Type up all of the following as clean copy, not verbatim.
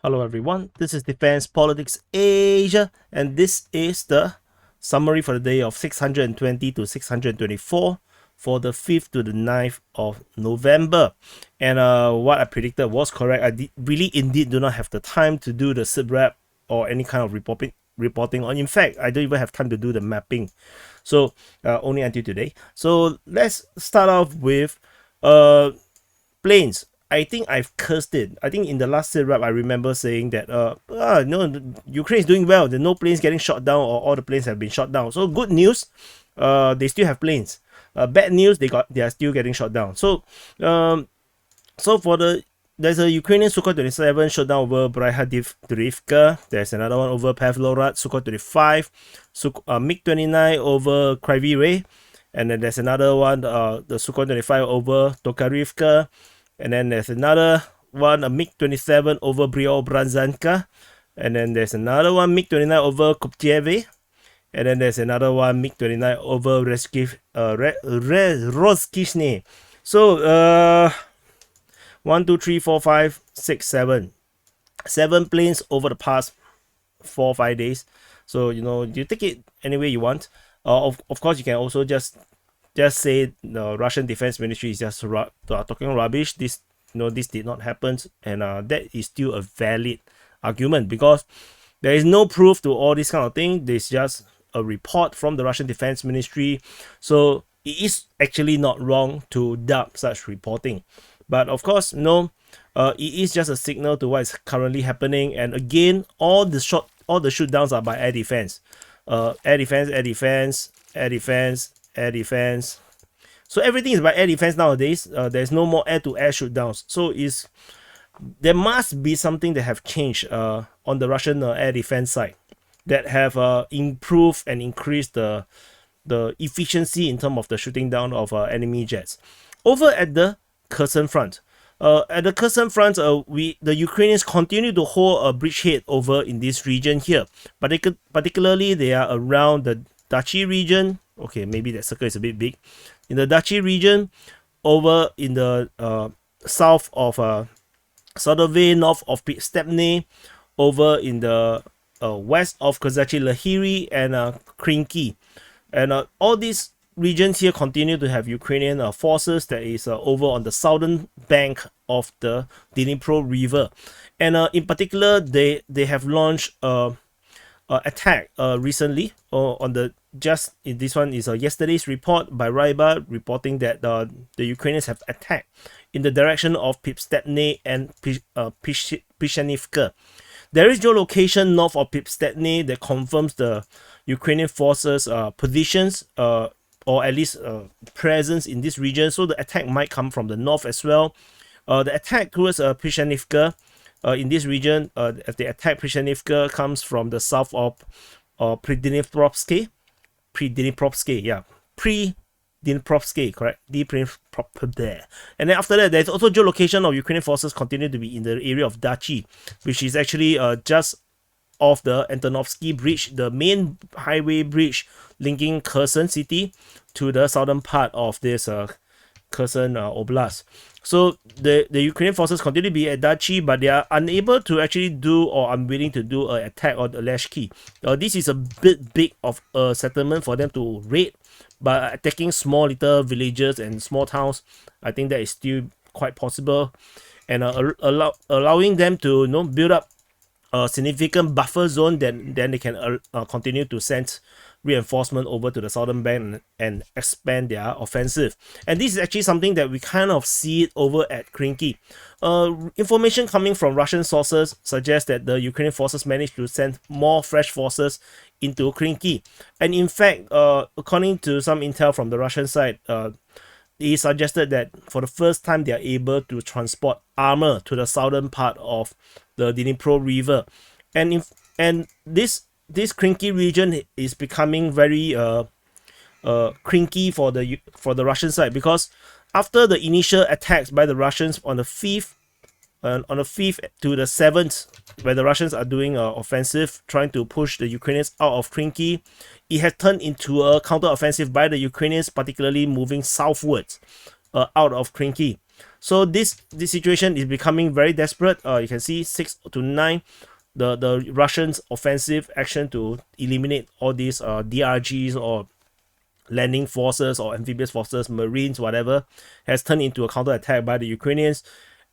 Hello everyone, this is Defense Politics Asia, and this is the summary for the day of 620 to 624 for the 5th to the 9th of November. And what I predicted was correct. I really indeed do not have the time to do the SITREP or any kind of reporting on. In fact, I don't even have time to do the mapping. So only until today. So let's start off with planes. I think I've cursed it. I think in the last SITREP, I remember saying that no, Ukraine is doing well. There's no planes getting shot down, or all the planes have been shot down. So good news, they still have planes. Bad news, they are still getting shot down. So there's a Ukrainian Sukhoi 27 shot down over Avdiivka. There's another one over Pavlorad, Sukhoi 25, MiG-29 over Kryvyi Rih, and then there's another one, the Sukhoi 25 over Tokarivka. And then there's another one, a MiG-27 over Preobrazhenka. And then there's another one, MiG-29 over Kupyansk. And then there's another one, MiG-29 over Roskishny. So, 1, 2, 3, 4, 5, 6, 7. 7 planes over the past 4 or 5 days. So, you take it any way you want. Of course, you can also just say the Russian Defense Ministry is just talking rubbish. This did not happen, and that is still a valid argument because there is no proof to all this kind of thing. There's just a report from the Russian Defense Ministry, so it is actually not wrong to doubt such reporting. But of course, it is just a signal to what is currently happening. And again, all the shootdowns are by air defense, air defense. So everything is by air defense nowadays. There's no more air-to-air shootdowns. So there must be something that have changed on the Russian air defense side that have improved and increased the efficiency in terms of the shooting down of enemy jets. Over at the Kherson Front. At the Kherson Front, the Ukrainians continue to hold a bridgehead over in this region here. Particularly, they are around the Dachi region. Okay, maybe that circle is a bit big. In the Dachi region, over in the south of Svatove, north of Stepne, over in the west of Kozachi Lahiri and Krinky. And all these regions here continue to have Ukrainian forces that is over on the southern bank of the Dnipro River. And in particular, they have launched attack recently on the this one is yesterday's report by Ryba reporting that the Ukrainians have attacked in the direction of Pipstepne and Pishanivka. There is geolocation north of Pipstepne that confirms the Ukrainian forces positions or at least presence in this region, so the attack might come from the north as well. The attack towards Pishanivka in this region, as the attack Pishanivka comes from the south of Pridniprovsky, correct? And then after that, there's also geolocation of Ukrainian forces continue to be in the area of Dachi, which is actually just off the Antonovsky Bridge, the main highway bridge linking Kherson city to the southern part of this Kherson Oblast. So the Ukrainian forces continue to be at Dachi, but they are unable to actually do or unwilling to do an attack on the Leshki. This is a bit big of a settlement for them to raid, but attacking small little villages and small towns, I think that is still quite possible, and allowing them to build up a significant buffer zone. Then they can continue to send reinforcement over to the southern bank and expand their offensive. And this is actually something that we kind of see it over at Krinky. Information coming from Russian sources suggests that the Ukrainian forces managed to send more fresh forces into Krinky. And in fact, according to some intel from the Russian side, it suggested that for the first time they are able to transport armor to the southern part of the Dnipro River. And this Krinky region is becoming very crinky for the Russian side, because after the initial attacks by the Russians on the 5th to the 7th, where the Russians are doing an offensive trying to push the Ukrainians out of Krinky, it has turned into a counter-offensive by the Ukrainians, particularly moving southwards out of Krinky. So this situation is becoming very desperate. You can see 6 to 9, the Russians' offensive action to eliminate all these DRGs or landing forces or amphibious forces, marines, whatever, has turned into a counterattack by the Ukrainians,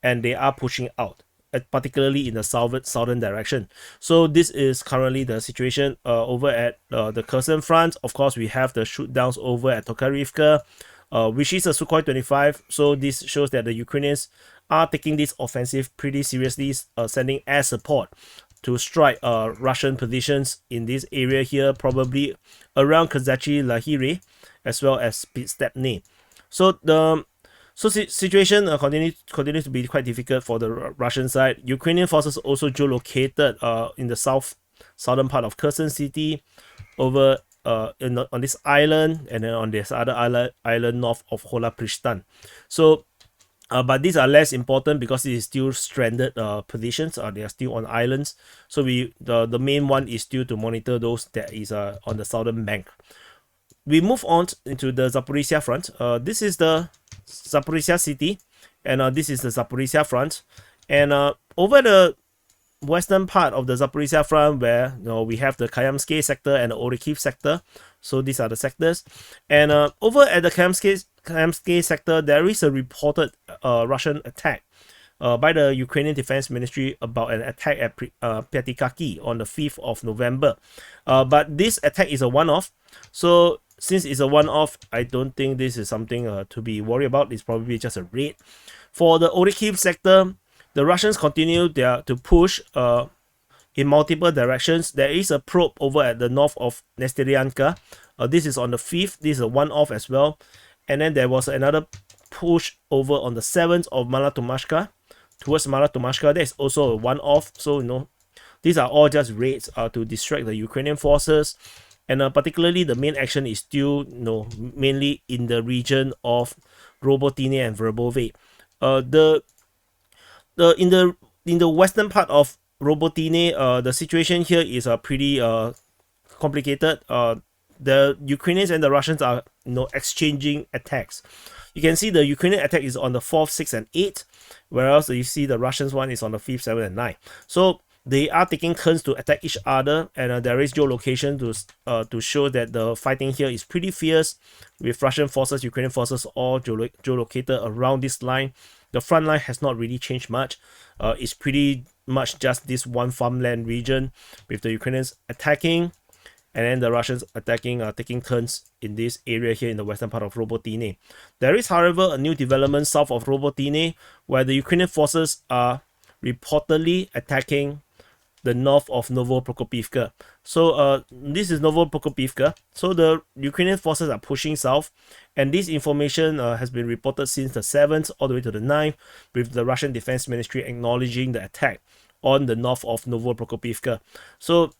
and they are pushing out, particularly in the southern direction. So this is currently the situation over at the Kherson Front. Of course, we have the shootdowns over at Tokarivka, which is a Sukhoi 25. So this shows that the Ukrainians are taking this offensive pretty seriously, sending air support to strike Russian positions in this area here, probably around Kazachi Lahiri, as well as Stepney. So the situation continues to be quite difficult for the Russian side. Ukrainian forces also geolocated in the southern part of Kherson city, over on this island, and then on this other island north of Holapristan. So but these are less important because it is still stranded positions. They are still on islands. So the main one is still to monitor those that is on the southern bank. We move on into the Zaporizhzhia front. This is the Zaporizhzhia city, and this is the Zaporizhzhia front. And over the western part of the Zaporizhzhia front, where we have the Kamyanske sector and the Orihiv sector. So these are the sectors. And over at the Kamyanske sector, there is a reported Russian attack by the Ukrainian Defense Ministry about an attack at Pyatikaki on the 5th of November. But this attack is a one-off. So since it's a one-off, I don't think this is something to be worried about. It's probably just a raid. For the Orihiv sector, the Russians continue to push in multiple directions. There is a probe over at the north of Nesteryanka. This is on the 5th. This is a one-off as well. And then there was another push over on the 7th of Malatomashka towards Malatomashka. That is also a one-off. So, these are all just raids to distract the Ukrainian forces. And particularly the main action is still, mainly in the region of Robotine and Verbove. In the western part of Robotine, the situation here is pretty complicated. The Ukrainians and the Russians are exchanging attacks. You can see the Ukrainian attack is on the 4th, 6th, and 8th, whereas you see the Russians one is on the 5th, 7th, and 9th. So they are taking turns to attack each other, and there is geolocation to show that the fighting here is pretty fierce, with Russian forces, Ukrainian forces all geolocated around this line. The front line has not really changed much. It's pretty much just this one farmland region, with the Ukrainians attacking, and then the Russians attacking, taking turns in this area here in the western part of Robotine. There is, however, a new development south of Robotine, where the Ukrainian forces are reportedly attacking the north of Novoprokopivka. So this is Novoprokopivka. So the Ukrainian forces are pushing south, and this information has been reported since the 7th all the way to the 9th, with the Russian Defense Ministry acknowledging the attack on the north of Novoprokopivka. So,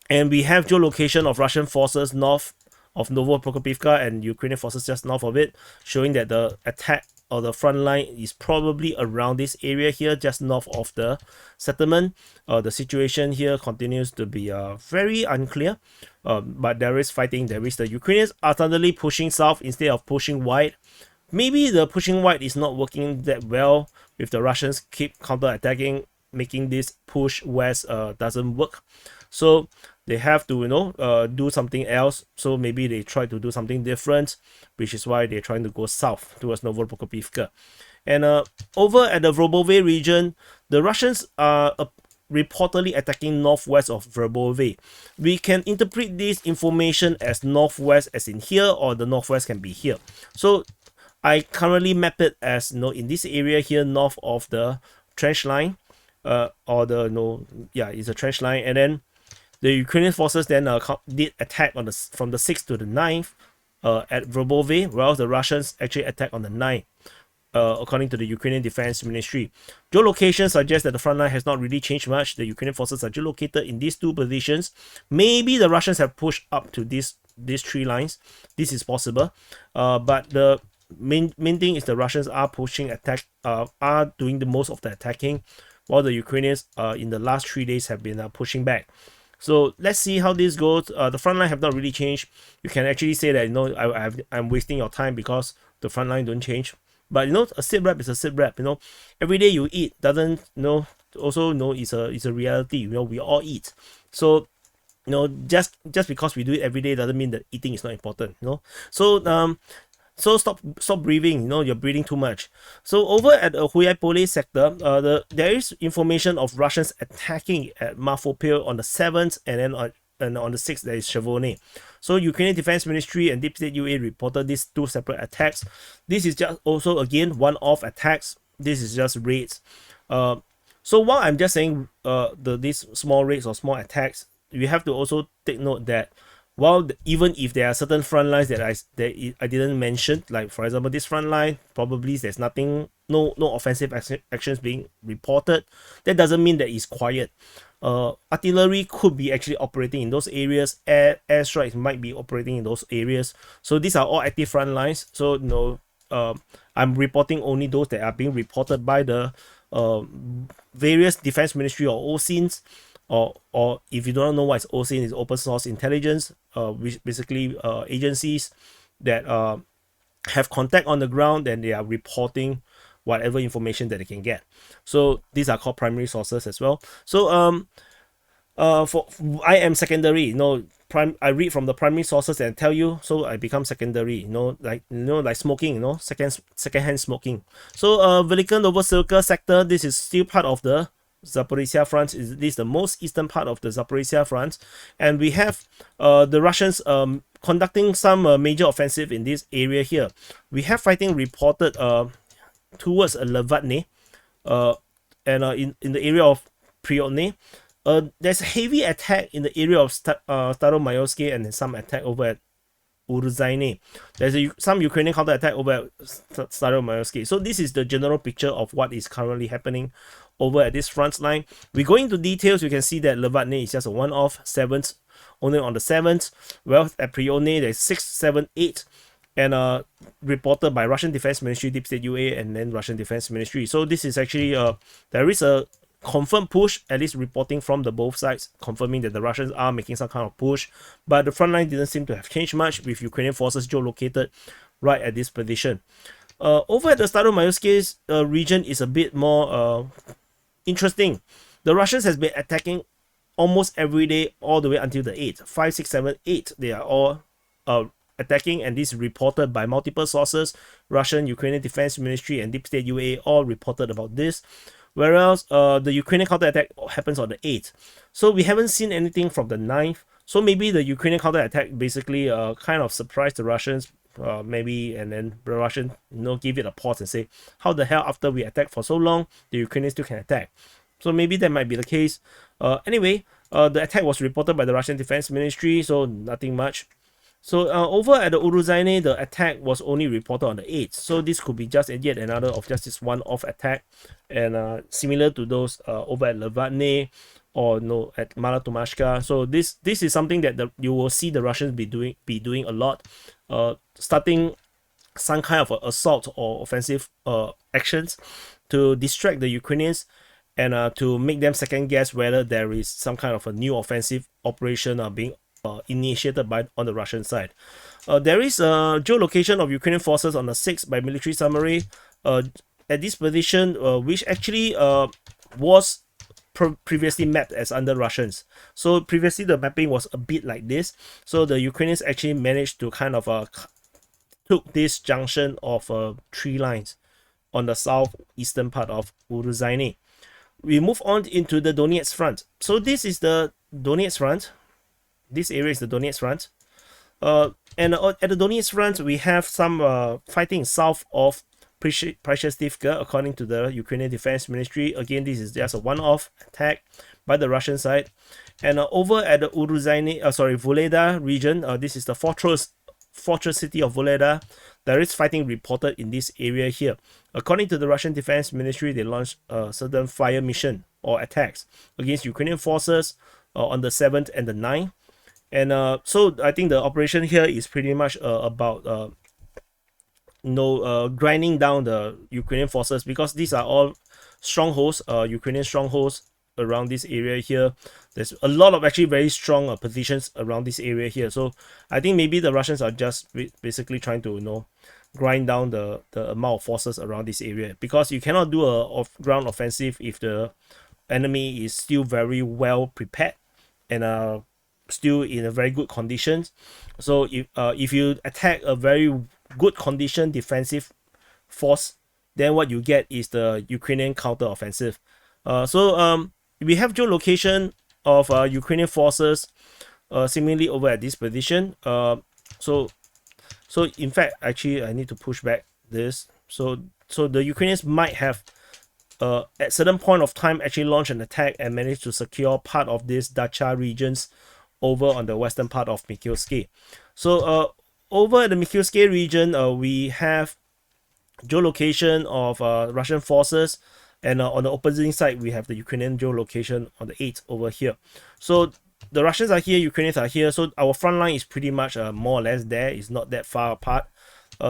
and we have geolocation of Russian forces north of Novoprokopivka and Ukrainian forces just north of it, showing that the attack or the front line is probably around this area here, just north of the settlement. The situation here continues to be very unclear, but there is fighting. There is the Ukrainians are suddenly pushing south instead of pushing wide. Maybe the pushing wide is not working that well, if the Russians keep counter-attacking, making this push west doesn't work. So they have to do something else. So maybe they try to do something different, which is why they're trying to go south towards Novoprokopivka. And over at the Verbove region, the Russians are reportedly attacking northwest of Verbove. We can interpret this information as northwest as in here, or the northwest can be here. So I currently map it as in this area here, north of the trench line, it's a trench line. And then the Ukrainian forces then did attack from the 6th to the 9th at Verbove, whereas the Russians actually attacked on the 9th, according to the Ukrainian Defense Ministry. Geolocation suggests that the front line has not really changed much. The Ukrainian forces are geolocated in these two positions. Maybe the Russians have pushed up to these three lines. This is possible, but the main thing is the Russians are pushing are doing the most of the attacking, while the Ukrainians in the last 3 days have been pushing back. So let's see how this goes. The front line have not really changed. You can actually say that I'm wasting your time because the front line don't change. But a SITREP is a SITREP. Every day you eat doesn't also it's a reality. We all eat. So just because we do it every day doesn't mean that eating is not important. So stop breathing. You're breathing too much. So over at the Hulyaipole sector, there is information of Russians attacking at Mariupol on the 7th, and on the 6th there is Chervony. So Ukrainian Defense Ministry and Deep State UA reported these two separate attacks. This is just also again one-off attacks. This is just raids. So while I'm just saying these small raids or small attacks, you have to also take note that even if there are certain front lines that I didn't mention, like for example this front line, probably there's nothing, no offensive actions being reported, that doesn't mean that it's quiet. Artillery could be actually operating in those areas. Airstrikes might be operating in those areas. So these are all active front lines. So I'm reporting only those that are being reported by the various defense ministry or OSINTs. Or if you don't know what is OSINT, is open source intelligence, which basically agencies that have contact on the ground, and they are reporting whatever information that they can get. So these are called primary sources as well. So I am secondary. I read from the primary sources and tell you, so I become secondary. Like smoking. Secondhand smoking. So Velyka Novosilka sector, this is still part of the Zaporizhzhia Front. This is the most eastern part of the Zaporizhzhia Front, and we have the Russians conducting some major offensive in this area here. We have fighting reported towards Levatne, and in the area of Priotne. There's a heavy attack in the area of Staromayorske, and some attack over at Urzaine. There's some Ukrainian counterattack over at Staromayorske. So this is the general picture of what is currently happening over at this front line. We go into details. You can see that Levatne is just a one-off, 7th, only on the 7th. Well, at Priotne, there's 6, 7, 8, and reported by Russian Defense Ministry, Deep State UA, and then Russian Defense Ministry. So this is actually there is a confirmed push, at least reporting from the both sides, confirming that the Russians are making some kind of push, but the front line didn't seem to have changed much, with Ukrainian forces geolocated right at this position. Over at the Staromayorske region is a bit more interesting. The Russians has been attacking almost every day all the way until the 8th. 5, 6, 7, 8. They are all attacking, and this is reported by multiple sources. Russian, Ukrainian Defense Ministry, and Deep State UA all reported about this. Whereas the Ukrainian counterattack happens on the 8th. So we haven't seen anything from the 9th. So maybe the Ukrainian counterattack basically kind of surprised the Russians. Maybe, and then the Russians give it a pause and say, how the hell, after we attacked for so long, the Ukrainians still can attack. So maybe that might be the case. Anyway, the attack was reported by the Russian Defense Ministry, so nothing much. So over at the Urzaine, the attack was only reported on the 8th. So this could be just yet another of just this one-off attack, and similar to those over at Levatne or at Malatomashka. So this is something that you will see the Russians be doing a lot, starting some kind of assault or offensive actions to distract the Ukrainians, and to make them second guess whether there is some kind of a new offensive operation being initiated on the Russian side. There is a geolocation of Ukrainian forces on the 6th by military summary at this position, which actually was previously mapped as under Russians. So previously the mapping was a bit like this. So the Ukrainians actually managed to kind of took this junction of 3 lines on the southeastern part of Urzaine. We move on into the Donetsk Front. So this is the Donetsk Front. This area is the Donetsk Front. And at the Donetsk Front, we have some fighting south of Prishestivka, according to the Ukrainian Defense Ministry. Again, this is just a one-off attack by the Russian side. And over at the Voleda region, this is the fortress city of Voleda. There is fighting reported in this area here. According to the Russian Defense Ministry, they launched a certain fire mission or attacks against Ukrainian forces on the 7th and the 9th. And so I think the operation here is pretty much about grinding down the Ukrainian forces, because these are all strongholds, Ukrainian strongholds around this area here. There's a lot of actually very strong positions around this area here. So I think maybe the Russians are just basically trying to grind down the amount of forces around this area, because you cannot do a ground offensive if the enemy is still very well prepared and still in a very good condition. So if you attack a very good condition defensive force, then what you get is the Ukrainian counter offensive. We have geolocation of Ukrainian forces seemingly over at this position. So in fact, actually, I need to push back this. So the Ukrainians might have at certain point of time actually launched an attack and managed to secure part of these Dacha regions over on the western part of Mykolaiv. So over at the Mykolaiv region, we have geolocation of Russian forces, and on the opposing side we have the Ukrainian geolocation on the 8th over here. So the Russians are here, Ukrainians are here, so our front line is pretty much more or less there. It's not that far apart.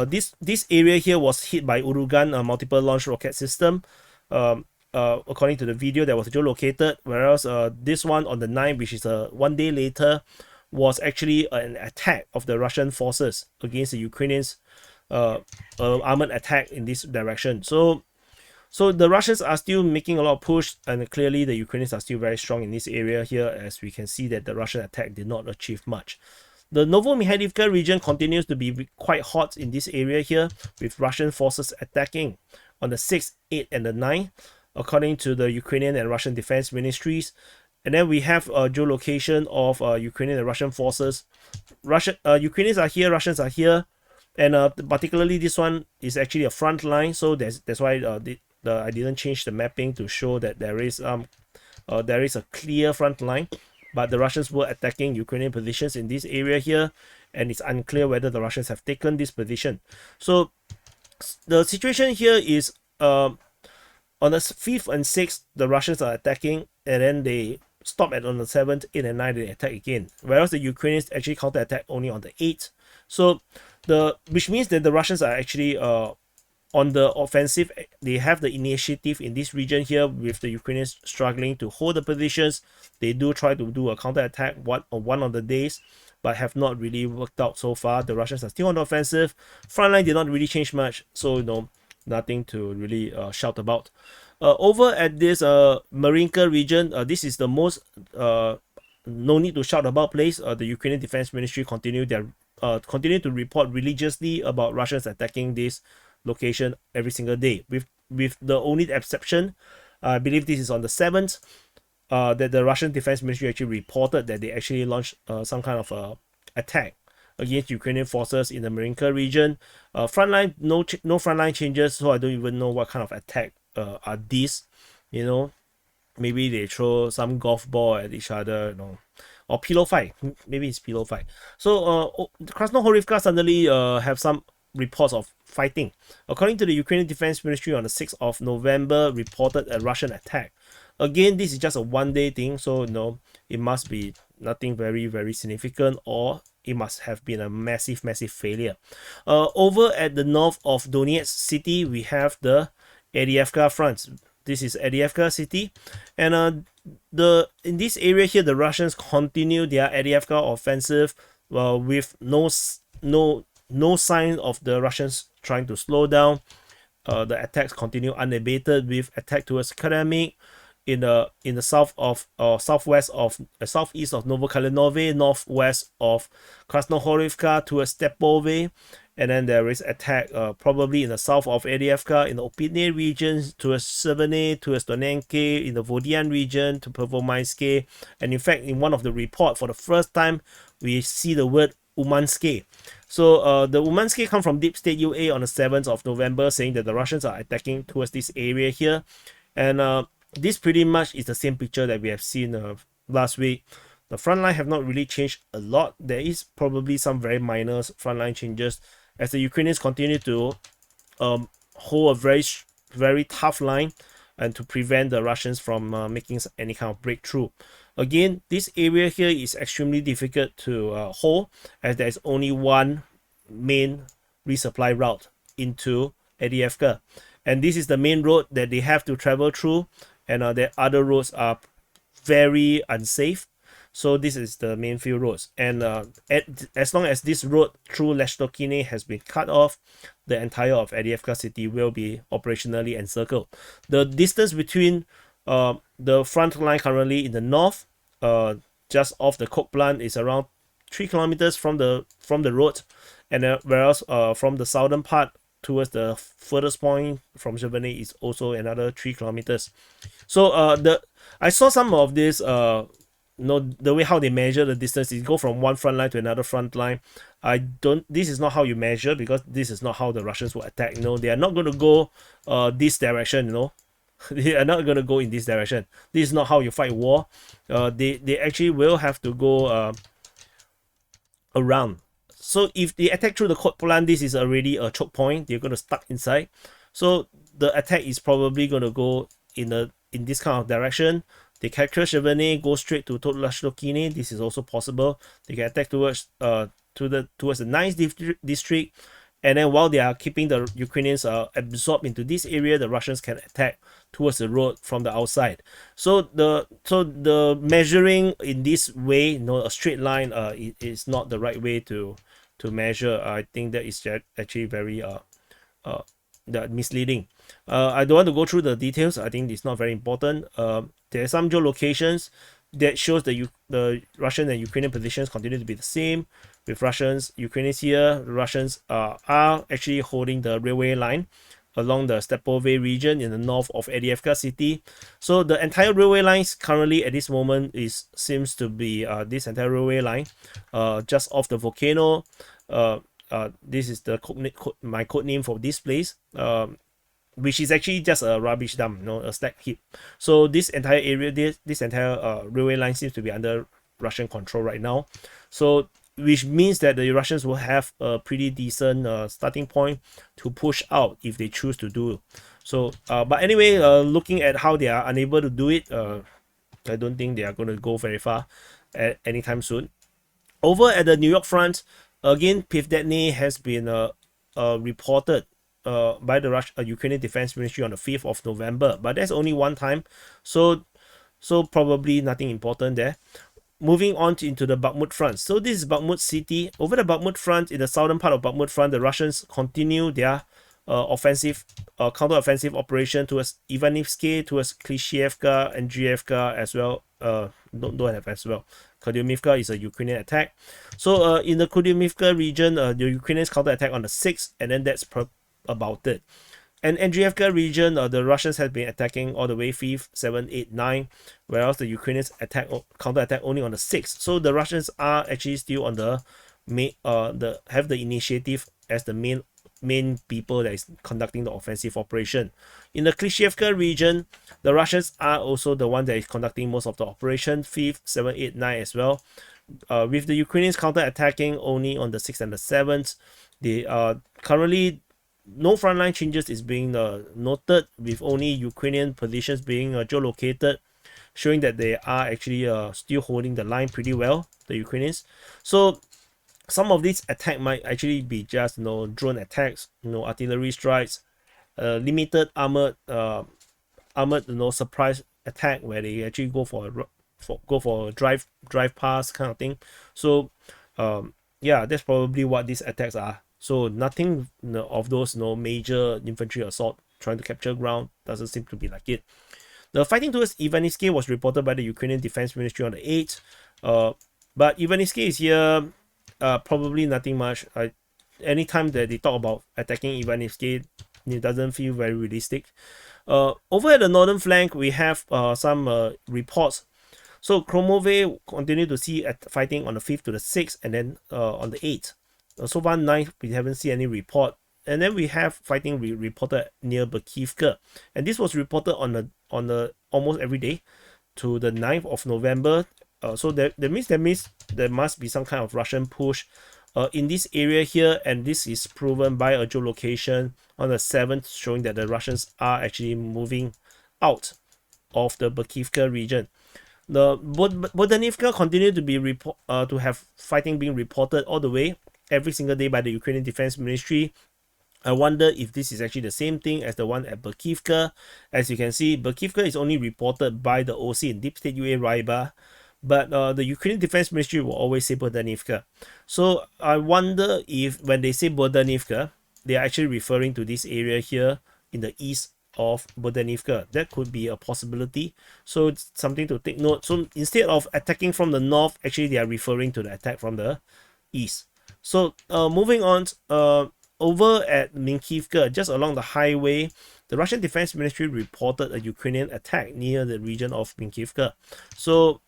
This area here was hit by Urugan multiple launch rocket system. According to the video, that was geolocated, whereas this one on the 9th, which is 1 day later, was actually an attack of the Russian forces against the Ukrainians, armored attack in this direction. So the Russians are still making a lot of push, and clearly the Ukrainians are still very strong in this area here, as we can see that the Russian attack did not achieve much. The Novosilka region continues to be quite hot in this area here, with Russian forces attacking on the 6th, 8th, and the 9th, according to the Ukrainian and Russian defense ministries. And then we have geolocation of Ukrainian and Russian forces. Ukrainians are here, Russians are here, and particularly this one is actually a front line, so that's why I didn't change the mapping to show that there is a clear front line, but the Russians were attacking Ukrainian positions in this area here, and it's unclear whether the Russians have taken this position. So the situation here is on the 5th and 6th, the Russians are attacking, and then they stop on the 7th, 8th, and 9th, they attack again, whereas the Ukrainians actually counterattack only on the 8th. So which means that the Russians are actually on the offensive. They have the initiative in this region here, with the Ukrainians struggling to hold the positions. They do try to do a counterattack on one of the days, but have not really worked out so far. The Russians are still on the offensive. Frontline did not really change much, so nothing to really shout about. Over at this Marinka region, this is the most no need to shout about place. The Ukrainian Defense Ministry continue to report religiously about Russians attacking this location every single day, with the only exception, I believe this is on the 7th, that the Russian Defense Ministry actually reported that they actually launched some kind of attack against Ukrainian forces in the Marinka region. Frontline, no frontline changes, so I don't even know what kind of attack are these. Maybe they throw some golf ball at each other, or pillow fight. Maybe it's pillow fight. So Krasnohorivka suddenly have some reports of fighting. According to the Ukrainian Defense Ministry, on the 6th of November, reported a Russian attack. Again, this is just a one-day thing, so it must be nothing very, very significant, or it must have been a massive failure. Over at the north of Donetsk city, we have the Avdiivka Front. This is Avdiivka city, and in this area here, the Russians continue their Avdiivka offensive, with no sign of the Russians trying to slow down. The attacks continue unabated, with attack towards Kreminna in the south of southeast of Novosilka, northwest of Krasnohorivka towards Stepove, and then there is attack probably in the south of Avdiivka in the Opitne region towards Severne, towards Donetsk, in the Vodian region to Pervomayske, and in fact in one of the report, for the first time we see the word Umanske. So the Umanske come from Deep State UA on the 7th of November, saying that the Russians are attacking towards this area here, and this pretty much is the same picture that we have seen last week. The front line have not really changed a lot. There is probably some very minor frontline changes as the Ukrainians continue to hold a very tough line, and to prevent the Russians from making any kind of breakthrough. Again, this area here is extremely difficult to hold, as there is only one main resupply route into Avdiivka, and this is the main road that they have to travel through, and the other roads are very unsafe. So this is the main field roads, and as long as this road through Leshtokine has been cut off, the entire of Avdiivka city will be operationally encircled. The distance between the front line currently in the north, just off the coke plant, is around 3 kilometers from the road, and whereas from the southern part towards the furthest point from Giverny is also another 3 kilometers. So I saw some of this the way how they measure the distance is go from one front line to another front line. This is not how you measure, because this is not how the Russians will attack. They are not going to go this direction. They are not going to go in this direction. This is not how you fight war. They actually will have to go around. So if they attack through the coke plant, this is already a choke point. They're going to stuck inside. So the attack is probably going to go in this kind of direction. They capture Giverny, go straight to Leshtokine. This is also possible. They can attack towards the ninth district, and then while they are keeping the Ukrainians absorbed into this area, the Russians can attack towards the road from the outside. So the measuring in this way, a straight line, is not the right way to measure. I think that is actually very misleading. I don't want to go through the details. I think it's not very important. There are some geolocations that shows the Russian and Ukrainian positions continue to be the same. With Ukrainians here, the Russians are actually holding the railway line along the Svatove region in the north of Avdiivka city. So the entire railway lines currently at this moment seems to be this entire railway line just off the volcano. This is my code name for this place, which is actually just a rubbish dump, a stack heap. So this entire area, this entire railway line seems to be under Russian control right now. So which means that the Russians will have a pretty decent starting point to push out if they choose to do. So, but anyway, looking at how they are unable to do it, I don't think they are going to go very far anytime soon. Over at the New York front, again, Pivdetny has been reported by the Ukrainian Defense Ministry on the 5th of November, but that's only one time, so probably nothing important there. Moving on into the Bakhmut Front. So this is Bakhmut city. Over the Bakhmut Front, in the southern part of Bakhmut Front, the Russians continue their counter-offensive operation towards Ivanivsky, towards Klishchiivka, and Andriivka as well. Don't have as well. Kudyumivka is a Ukrainian attack. So in the Kudyumivka region, the Ukrainians counter-attack on the 6th, and then that's about it. And Andriivka region, the Russians have been attacking all the way 5th, 7th, 8th, 9th, whereas the Ukrainians counter-attack only on the 6th. So the Russians are actually still on the have the initiative as the main people that is conducting the offensive operation. In the Klishchiivka region, the Russians are also the one that is conducting most of the operation, 5th, 7th, 8th, 9th as well. With the Ukrainians counter-attacking only on the 6th and the 7th. They are currently no frontline changes is being noted, with only Ukrainian positions being geolocated, showing that they are actually still holding the line pretty well, the Ukrainians. So some of these attacks might actually be just drone attacks, artillery strikes, limited armored surprise attack where they actually go for a drive past kind of thing. So yeah, that's probably what these attacks are. So nothing of those major infantry assault trying to capture ground, doesn't seem to be like it. The fighting towards Ivanivsky was reported by the Ukrainian Defense Ministry on the 8th. But Ivanivsky is here, probably nothing much. Anytime that they talk about attacking Ivanivsky, it doesn't feel very realistic. Over at the northern flank, we have some reports. So Kromove continued to see fighting on the 5th to the 6th, and then on the 8th. So far 9th, we haven't seen any report. And then we have fighting reported near Bakhivka, and this was reported on the almost every day to the 9th of November. So that means there must be some kind of Russian push in this area here, and this is proven by a geolocation on the 7th, showing that the Russians are actually moving out of the Bakhivka region. The Bodanivka continued to be to have fighting being reported all the way every single day by the Ukrainian Defense Ministry. I wonder if this is actually the same thing as the one at Bakhivka. As you can see, Bakhivka is only reported by the OC in Deep State UA Raiba, but the Ukrainian Defense Ministry will always say Bohdanivka. So I wonder if when they say Bohdanivka, they are actually referring to this area here in the east of Bohdanivka. That could be a possibility. So it's something to take note. So instead of attacking from the north, actually they are referring to the attack from the east. So moving on, over at Minkivka, just along the highway, the Russian Defense Ministry reported a Ukrainian attack near the region of Minkivka. So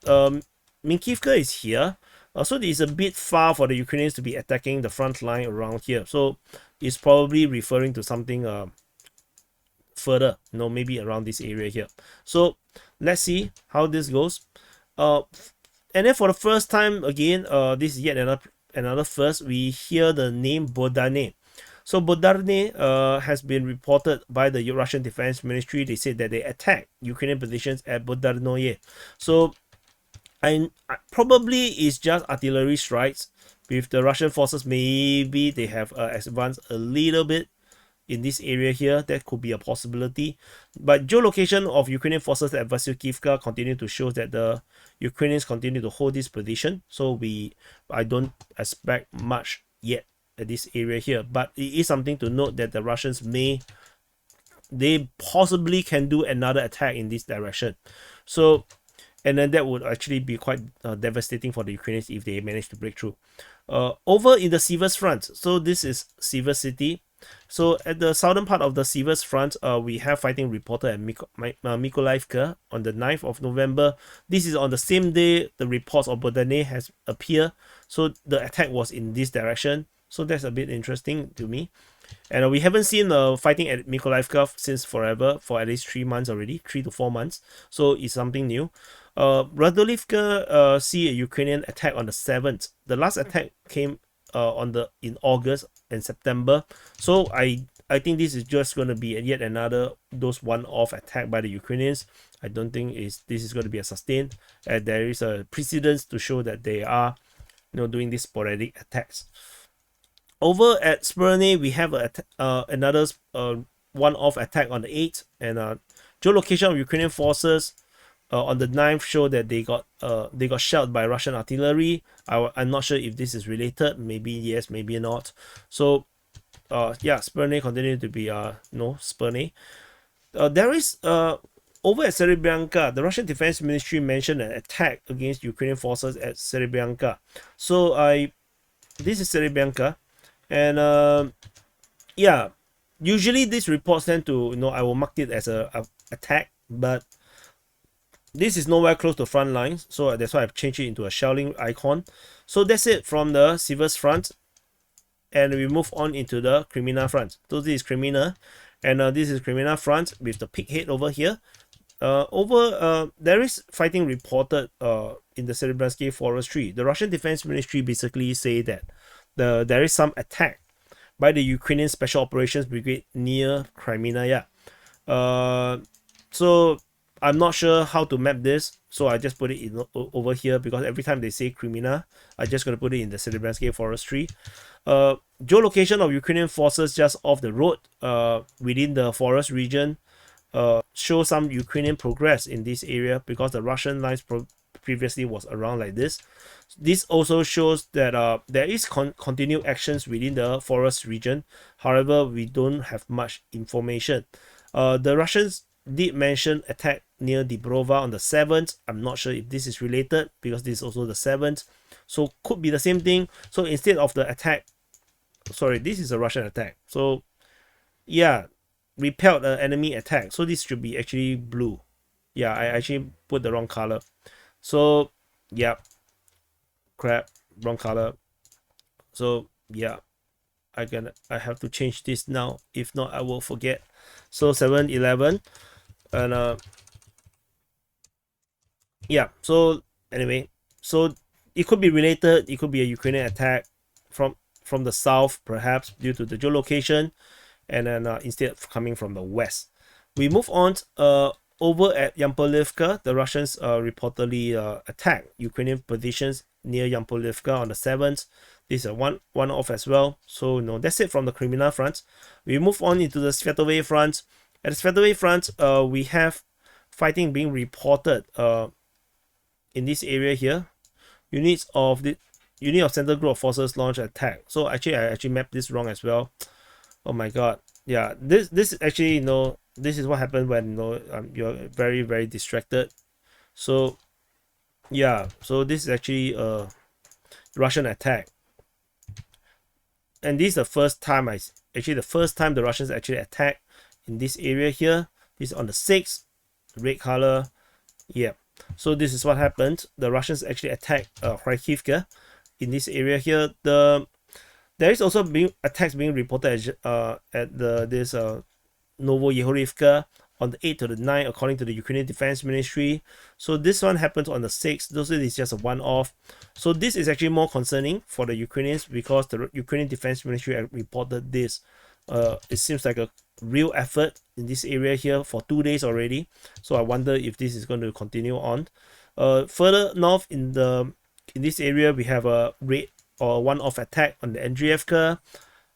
Minkivka is here. So it's a bit far for the Ukrainians to be attacking the front line around here. So it's probably referring to something further, maybe around this area here. So let's see how this goes. And then for the first time again, this is yet another first, we hear the name Bodane. So Bodane has been reported by the Russian Defense Ministry. They said that they attacked Ukrainian positions at Bodarnoye. So I probably it's just artillery strikes with the Russian forces. Maybe they have advanced a little bit in this area here. That could be a possibility. But geolocation of Ukrainian forces at Vasilkivka continue to show that the Ukrainians continue to hold this position. So I don't expect much yet at this area here. But it is something to note that the Russians they possibly can do another attack in this direction. So, and then that would actually be quite devastating for the Ukrainians if they manage to break through. Over in the Siversk Front, so this is Siversk city. So at the southern part of the Siversk Front, we have fighting reported at Mykolaiivka on the 9th of November. This is on the same day the reports of Bodane has appeared. So the attack was in this direction. So that's a bit interesting to me. And we haven't seen fighting at Mykolaiivka since forever, for at least 3 months already, 3 to 4 months. So it's something new. Radolivka see a Ukrainian attack on the 7th. The last attack came in August and September. So I think this is just going to be yet another those one-off attack by the Ukrainians. I don't think this is going to be a sustained. There is a precedence to show that they are doing these sporadic attacks. Over at Spurny, we have another one-off attack on the 8th, and geolocation of Ukrainian forces on the 9th show that they got shelled by Russian artillery. I'm not sure if this is related. Maybe yes, maybe not. So yeah, Spurny continue to be Spurny. There is over at Serebryanka, the Russian Defense Ministry mentioned an attack against Ukrainian forces at Serebryanka. So this is Serebryanka. And yeah, usually these reports tend to, I will mark it as a attack, but this is nowhere close to front lines, so that's why I've changed it into a shelling icon. So that's it from the Siversk Front, and we move on into the Kreminna Front. So this is Kreminna, and this is Kreminna Front with the pig head over here. There is fighting reported in the Serebryansky forestry. The Russian Defense Ministry basically say that there is some attack by the Ukrainian Special Operations Brigade near Kreminna. So I'm not sure how to map this, so I just put it over here, because every time they say Kreminna, I just gonna put it in the Serebryansky forestry. Geolocation of Ukrainian forces just off the road within the forest region show some Ukrainian progress in this area, because the Russian lines previously was around like this. This also shows that there is continued actions within the forest region. However, we don't have much information. The Russians did mention attack near Dnipro on the 7th. I'm not sure if this is related, because this is also the 7th. So could be the same thing. So instead of the attack, sorry, this is a Russian attack. So yeah, repelled an enemy attack. So this should be actually blue. Yeah, I actually put the wrong color. So yeah, crap, wrong color. So yeah, I have to change this now. If not, I will forget. So 7-11, and yeah. So anyway, so it could be related. It could be a Ukrainian attack from the south, perhaps due to the geolocation, and then instead of coming from the west. We move on. Over at Yampolivka, the Russians reportedly attacked Ukrainian positions near Yampolivka on the 7th. This is a one-off as well. So that's it from the Kreminna Front. We move on into the Svatove Front. At the Svatove Front, we have fighting being reported in this area here, unit of Central Group of Forces launch attack. So actually I actually mapped this wrong as well. Oh my god. Yeah, this actually, you know, this is what happened when, you know, you're very, very distracted. So yeah, so this is actually a Russian attack, and this is the first time the Russians actually attack in this area here. This is on the 6th, red color. Yeah, so this is what happened. The Russians actually attacked Orihiv in this area here. There is also attacks being reported at this Novosilka on the 8th to the 9th, according to the Ukrainian Defense Ministry. So this one happens on the 6th. This is just a one-off. So this is actually more concerning for the Ukrainians, because the Ukrainian Defense Ministry reported this. It seems like a real effort in this area here for 2 days already. So I wonder if this is going to continue on. Further north in this area, we have a raid or one-off attack on the Avdiivka,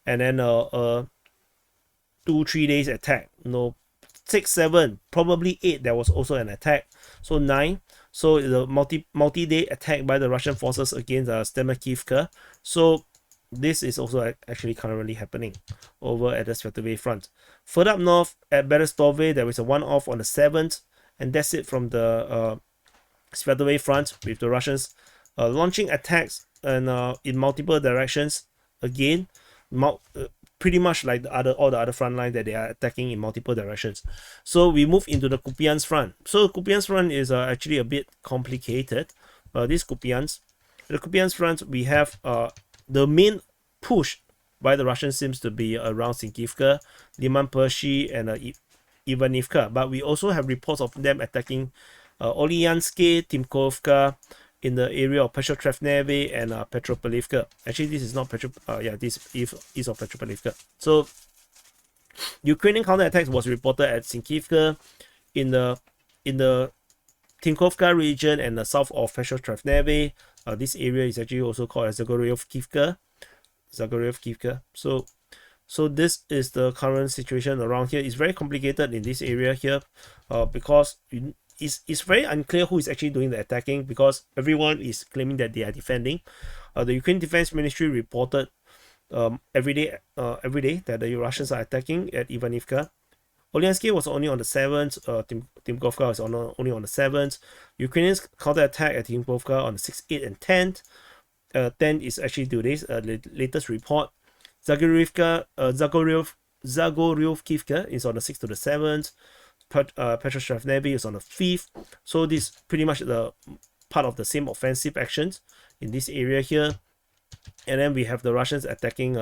and then 2-3 days attack. No, 6, 7, probably 8. There was also an attack. So 9. So the multi-day attack by the Russian forces against Stemakivka. So this is also actually currently happening over at the Svatove Front. Further up north at Berestove, there is a one-off on the 7th, and that's it from the Svatove Front, with the Russians launching attacks and in multiple directions again, pretty much like all the other front lines that they are attacking in multiple directions. So we move into the Kupyansk Front. So Kupyansk Front is actually a bit complicated. The Kupyansk Front, we have the main push by the Russians seems to be around Sinkivka, Liman Pershi, and Ivanivka. But we also have reports of them attacking Olyanske, Timkovka, in the area of Petrotrevneve and Petropolivka. Actually, this is not this is of Petropolivka. So Ukrainian counterattacks was reported at Sinkivka, in the Timkovka region and the south of Petrotrevneve. This area is actually also called Zaporizhzhia. So this is the current situation around here. It's very complicated in this area here, because it's very unclear who is actually doing the attacking, because everyone is claiming that they are defending. The Ukrainian Defense Ministry reported every day that the Russians are attacking at Ivanivka. Olyanske was only on the 7th. Timkovka was only on the 7th. Ukrainians counterattack at Timkovka on the 6th, 8th, and 10th. 10th is actually today's latest report. Zagoryevka is on the 6th to the 7th. Petrotrevneve is on the 5th. So this is pretty much the part of the same offensive actions in this area here. And then we have the Russians attacking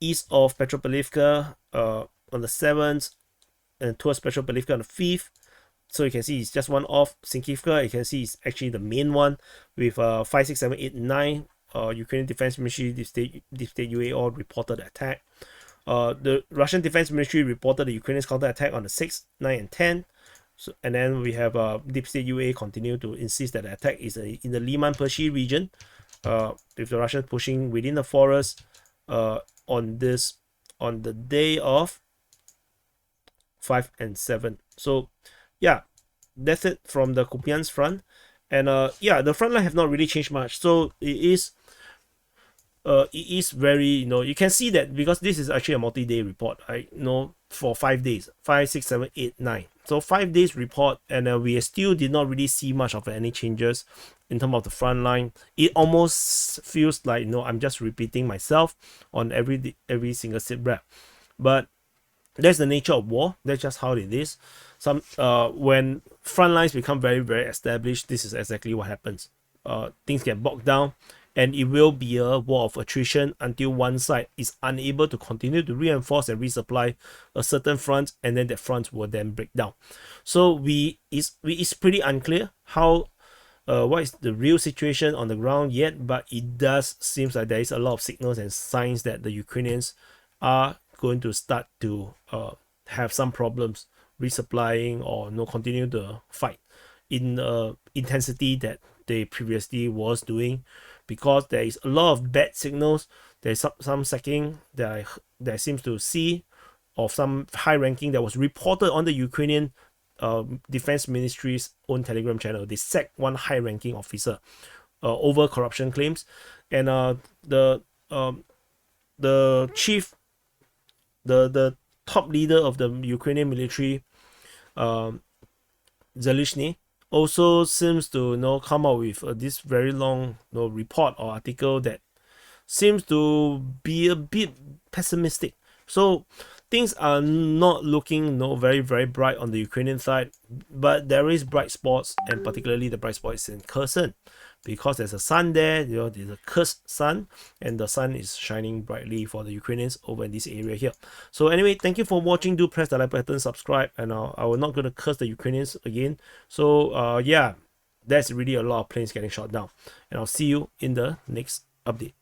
east of Petropolivka on the 7th, and towards Petropolivka on the 5th. So you can see it's just one off. Sinkivka, you can see it's actually the main one with 5, 6, 7, 8, 9. Ukrainian Defense Ministry, Deep State UA all reported the attack. The Russian Defense Ministry reported the Ukrainians counterattack on the 6th, 9th, and 10th. So, and then we have Deep State UA continue to insist that the attack is in the Liman Pershi region, with the Russians pushing within the forest on the day of 5 and 7. So yeah, that's it from the Kupyansk Front. And yeah, the front line have not really changed much. So it is very, you can see that, because this is actually a multi-day report, right? For 5 days, 5, 6, 7, 8, 9. So 5 days report, and we still did not really see much of any changes in terms of the front line. It almost feels like, I'm just repeating myself on every single sit rep. But that's the nature of war. That's just how it is. When front lines become very, very established, this is exactly what happens. Things get bogged down, and it will be a war of attrition until one side is unable to continue to reinforce and resupply a certain front, and then that front will then break down. So it's pretty unclear how what is the real situation on the ground yet, but it does seems like there is a lot of signals and signs that the Ukrainians are going to start to have some problems resupplying or continue the fight in intensity that they previously was doing, because there is a lot of bad signals. There's some sacking that I seems to see of some high ranking that was reported on the Ukrainian Defense Ministry's own Telegram channel. They sacked one high-ranking officer over corruption claims, and the chief, the top leader of the Ukrainian military, Zelensky, also seems to come out with this very long report or article that seems to be a bit pessimistic. So things are not looking very, very bright on the Ukrainian side, but there is bright spots, and particularly the bright spot is in Kherson, because there's a sun there. There's a cursed sun, and the sun is shining brightly for the Ukrainians over in this area here. So anyway, thank you for watching. Do press the like button, subscribe, and I will not going to curse the Ukrainians again. So yeah, that's really a lot of planes getting shot down, and I'll see you in the next update.